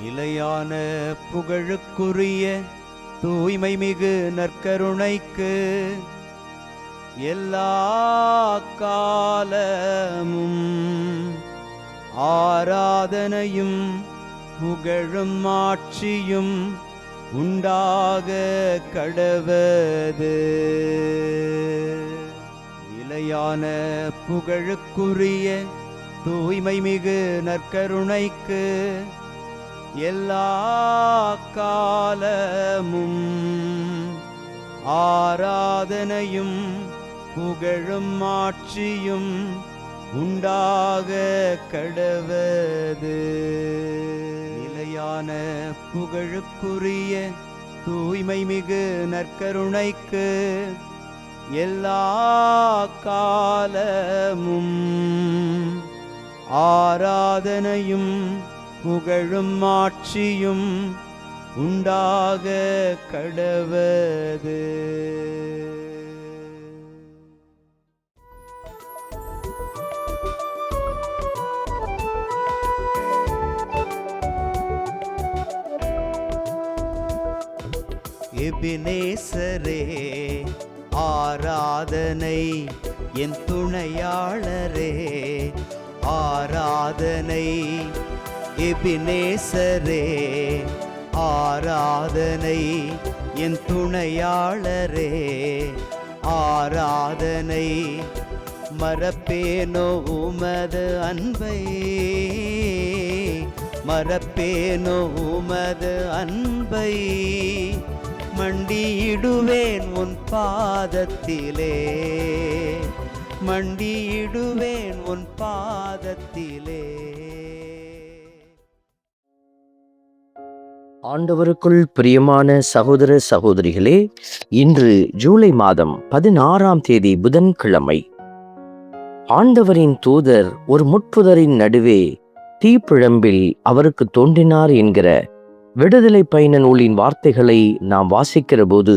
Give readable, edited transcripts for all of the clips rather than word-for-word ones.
நிலையான புகழுக்குரிய தூய்மை மிகு நற்கருணைக்கு எல்லா காலமும் ஆராதனையும் புகழும் ஆட்சியும் உண்டாக கடவது. நிலையான புகழுக்குரிய தூய்மை மிகு நற்கருணைக்கு எல்லா காலமும் ஆராதனையும் புகழும் ஆட்சியும் உண்டாக கடவது. நிலையான புகழுக்குரிய தூய்மை மிகு நற்கருணைக்கு எல்லா காலமும் ஆராதனையும் புகழும் ஆட்சியும் உண்டாக கடவது. எபினேசரே ஆராதனை, என் துணையாளரே ஆராதனை. எபினேசரே ஆராதனை, என் துணையாளரே ஆராதனை. மறப்பேனோ உமது அன்பை, மறப்பேனோ உமது அன்பை. மண்டியிடுவேன் உன் பாதத்திலே, மண்டியிடுவேன் உன் பாதத்திலே. ஆண்டவருக்குள் பிரியமான சகோதர சகோதரிகளே, இன்று ஜூலை மாதம் 16ஆம் தேதி புதன்கிழமை. ஆண்டவரின் தூதர் ஒரு முட்புதரின் நடுவே தீப்பிழம்பில் அவருக்கு தோன்றினார் என்கிற விடுதலை பயண நூலின் வார்த்தைகளை நாம் வாசிக்கிற போது,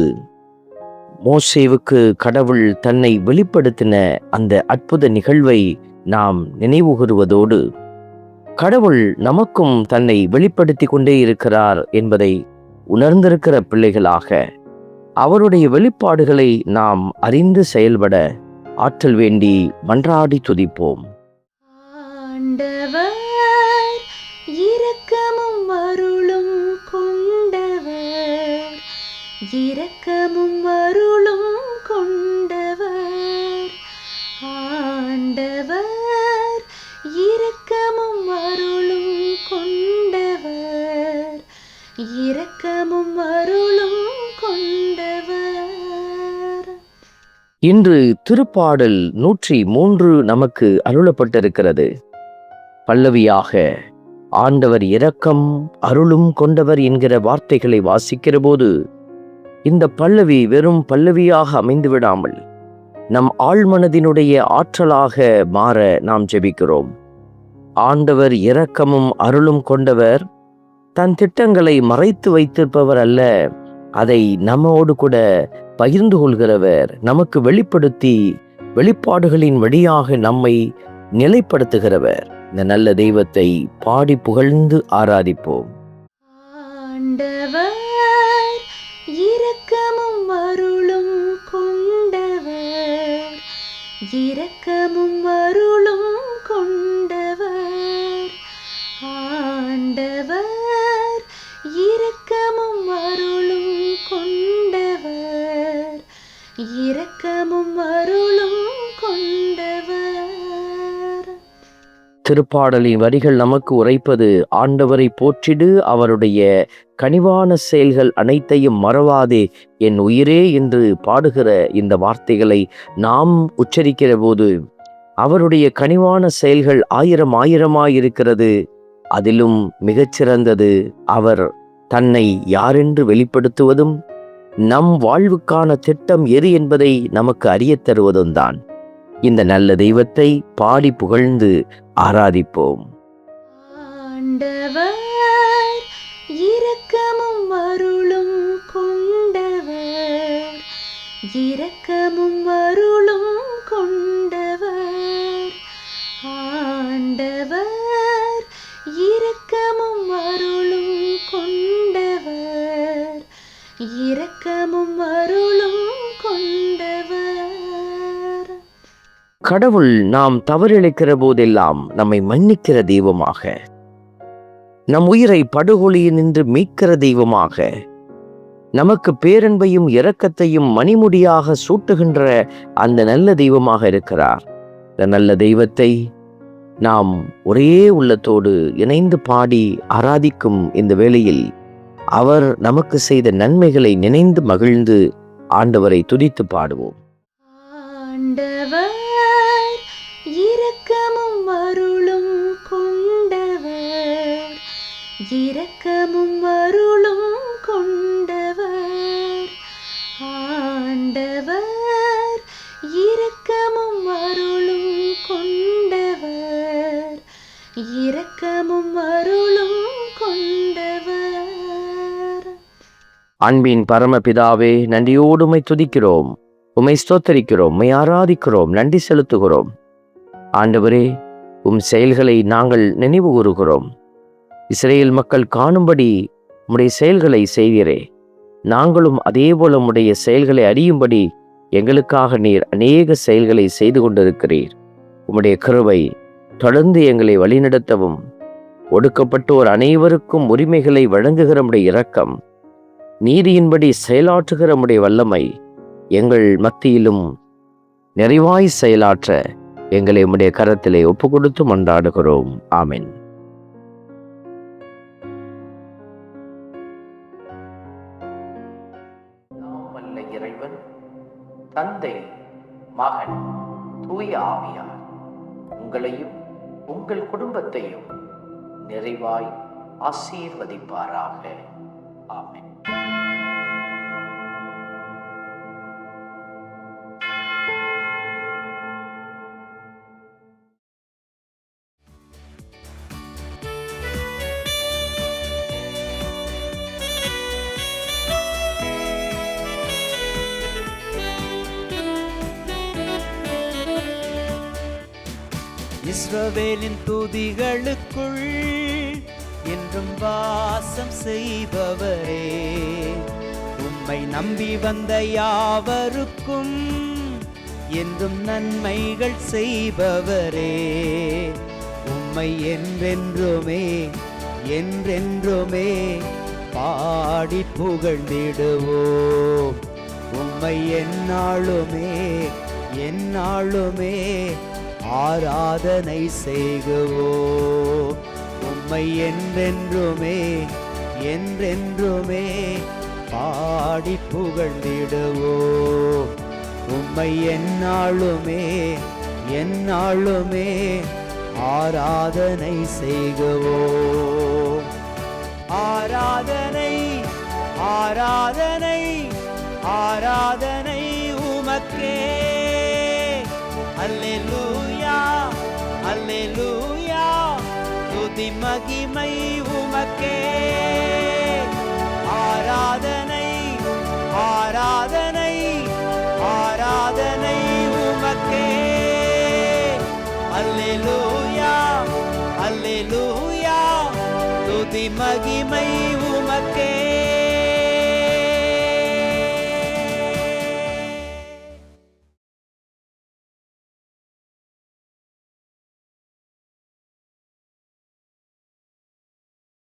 மோசேவுக்கு கடவுள் தன்னை வெளிப்படுத்தின அந்த அற்புத நிகழ்வை நாம் நினைவுகூறுவதோடு, கடவுள் நமக்கும் தன்னை வெளிப்படுத்தி கொண்டே இருக்கிறார் என்பதை உணர்ந்திருக்கிற பிள்ளைகளாக அவருடைய வெளிப்பாடுகளை நாம் அறிந்து செயல்பட ஆற்றல் வேண்டி மன்றாடி துதிப்போம். ஆண்டவர் இரக்கமும் அருளும் கொண்டவர், இரக்கமும் அருளும் கொண்டவர். ஆண்டவர் இரக்கமும் அருளும் கொண்டவர், இரக்கமும் அருளும் கொண்டவர். இன்று திருப்பாடல் 103 நமக்கு அருளப்பட்டிருக்கிறது. பல்லவியாக ஆண்டவர் இரக்கம் அருளும் கொண்டவர் என்கிற வார்த்தைகளை வாசிக்கிற போது, இந்த பல்லவி வெறும் பல்லவியாக அமைந்து விடாமல் நம் ஆழ்மனதினுடைய ஆற்றலாக மாற நாம் ஜெபிக்கிறோம். ஆண்டவர் இரக்கமும் அருளும் கொண்டவர், தன் திட்டங்களை மறைத்து வைத்திருப்பவர் அல்ல, அதை நம்மோடு கூட பகிர்ந்து கொள்கிறவர், நமக்கு வெளிப்படுத்தி வெளிப்பாடுகளின் வழியாக நம்மை நிலைப்படுத்துகிறவர். இந்த நல்ல தெய்வத்தை பாடி புகழ்ந்து ஆராதிப்போம். ஆண்டவர் இரக்கமும் அருளும் கொண்டவர், இரக்கமும் அருளும் கொண்டவர். ஆண்டவர் இரக்கமும் அருளும் கொண்டவர், இரக்கமும் அருளும் கொண்டவர். திருப்பாடலின் வரிகள் நமக்கு உரைப்பது, ஆண்டவரை போற்றிடு, அவருடைய கனிவான செயல்கள் அனைத்தையும் மறவாதே என் உயிரே என்று பாடுகிற இந்த வார்த்தைகளை நாம் உச்சரிக்கிற போது, அவருடைய கனிவான செயல்கள் ஆயிரமாயிருக்கிறது. அதிலும் மிகச்சிறந்தது அவர் தன்னை யாரென்று வெளிப்படுத்துவதும், நம் வாழ்வுக்கான திட்டம் எது என்பதை நமக்கு அறியத் தருவதும் தான். இந்த நல்ல தெய்வத்தை பாடி புகழ்ந்து ஆராதிப்போம். ஆண்டவர் இரக்கமும் அருளும் கொண்டவர், இரக்கமும் அருளும் கொண்டவர். ஆண்டவர் இரக்கமும் அருளும் கடவுள் நாம் தவறிழைக்கிற போதெல்லாம் நம்மை மன்னிக்கிற தெய்வமாக, நம் உயிரை படுகொலியினின்று மீட்கிற தெய்வமாக, நமக்கு பேரன்பையும் இரக்கத்தையும் மணிமுடியாக சூட்டுகின்ற அந்த நல்ல தெய்வமாக இருக்கிறார். இந்த நல்ல தெய்வத்தை நாம் ஒரே உள்ளத்தோடு இணைந்து பாடி ஆராதிக்கும் இந்த வேளையில் அவர் நமக்கு செய்த நன்மைகளை நினைந்து மகிழ்ந்து ஆண்டவரை துதித்து பாடுவோம். ஆண்டவர் இரக்கமும் அருளும் கொண்டவர், இரக்கமும் அருளும் கொண்டவர். ஆண்டவர் இரக்கமும் அருளும் கொண்டவர், இரக்கமும் அருளும் கொண்டவர். அன்பின் பரமபிதாவே, நன்றியோடு உம்மை துதிக்கிறோம், உம்மை ஸ்தோத்தரிக்கிறோம், உம்மை ஆராதிக்கிறோம், நன்றி செலுத்துகிறோம். ஆண்டவரே, செயல்களை நாங்கள் நினைவு கூறுகிறோம். இஸ்ரேல் மக்கள் காணும்படி உம்முடைய செயல்களை செய்வீரே, நாங்களும் அதேபோல உம்முடைய செயல்களை அறியும்படி எங்களுக்காக நீர் அநேக செயல்களை செய்து கொண்டிருக்கிறீர். உம்முடைய கிருபை தொடர்ந்து எங்களை வழிநடத்தவும், ஒடுக்கப்பட்டோர் அனைவருக்கும் உரிமைகளை வழங்குகிற உம்முடைய இரக்கம், நீதியின்படி செயலாற்றுகிற உம்முடைய வல்லமை எங்கள் மத்தியிலும் நிறைவாய் செயலாற்ற எங்களை உம்முடைய கரத்திலே ஒப்பு கொடுத்து மன்றாடுகிறோம். ஆமென். இறைவன் தந்தை, மகன், தூய ஆவியார் உங்களையும் உங்கள் குடும்பத்தையும் நிறைவாய் ஆசீர்வதிப்பாராக. ஆமென். இஸ்ரவேலின் துதிகளுக்குள் என்றும் வாசம் செய்பவரே, உம்மை நம்பி வந்த யாவருக்கும் என்றும் நன்மைகள் செய்பவரே, உம்மை என்றென்றுமே என்றென்றுமே பாடி புகழ்ந்திடுவோம். உம்மை எந்நாளுமே எந்நாளுமே ஆராதனை செய்குவோம். உம்மை என்றென்றுமே என்றென்றுமே பாடி புகழ்ந்திடுவோம். உம்மை எந்நாளுமே எந்நாளுமே ஆராதனை செய்குவோம். ஆராதனை ஆராதனை ஆராதனை உமக்கே. அல்லேலூயா அல்லேலூயா, துதி மகிமை உமக்கே. ஆராதனை ஆராதனை ஆராதனை உமக்கே. அல்லேலூயா அல்லேலூயா, துதி மகிமை உமக்கே.